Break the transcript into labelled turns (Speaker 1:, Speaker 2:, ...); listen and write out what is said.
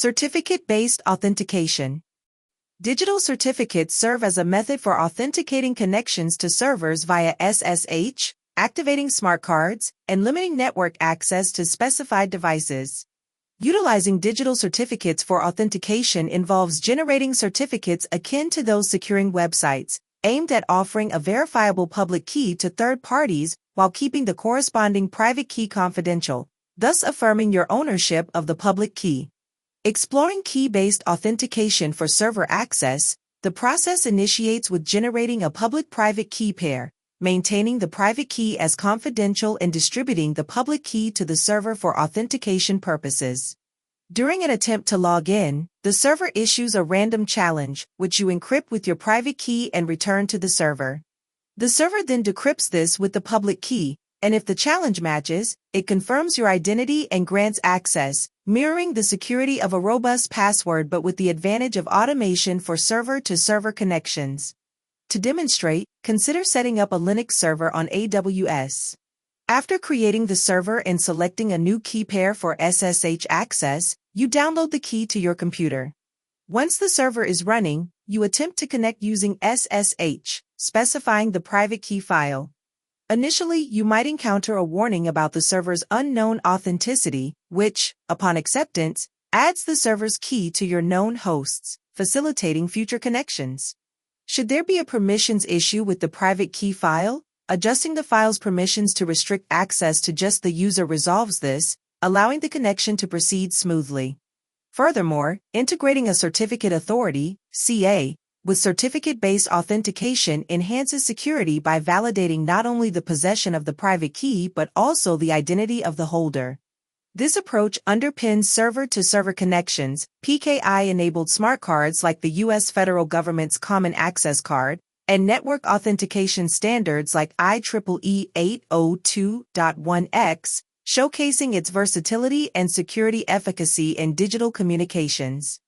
Speaker 1: Certificate-based authentication. Digital certificates serve as a method for authenticating connections to servers via SSH, activating smart cards, and limiting network access to specified devices. Utilizing digital certificates for authentication involves generating certificates akin to those securing websites, aimed at offering a verifiable public key to third parties while keeping the corresponding private key confidential, thus affirming your ownership of the public key. Exploring key-based authentication for server access, the process initiates with generating a public-private key pair, maintaining the private key as confidential and distributing the public key to the server for authentication purposes. During an attempt to log in, the server issues a random challenge, which you encrypt with your private key and return to the server. The server then decrypts this with the public key, and if the challenge matches, it confirms your identity and grants access, mirroring the security of a robust password but with the advantage of automation for server-to-server connections. To demonstrate, consider setting up a Linux server on AWS. After creating the server and selecting a new key pair for SSH access, you download the key to your computer. Once the server is running, you attempt to connect using SSH, specifying the private key file. Initially, you might encounter a warning about the server's unknown authenticity, which, upon acceptance, adds the server's key to your known hosts, facilitating future connections. Should there be a permissions issue with the private key file, adjusting the file's permissions to restrict access to just the user resolves this, allowing the connection to proceed smoothly. Furthermore, integrating a certificate authority, CA, with certificate-based authentication enhances security by validating not only the possession of the private key but also the identity of the holder. This approach underpins server-to-server connections, PKI-enabled smart cards like the U.S. federal government's Common Access Card, and network authentication standards like IEEE 802.1x, showcasing its versatility and security efficacy in digital communications.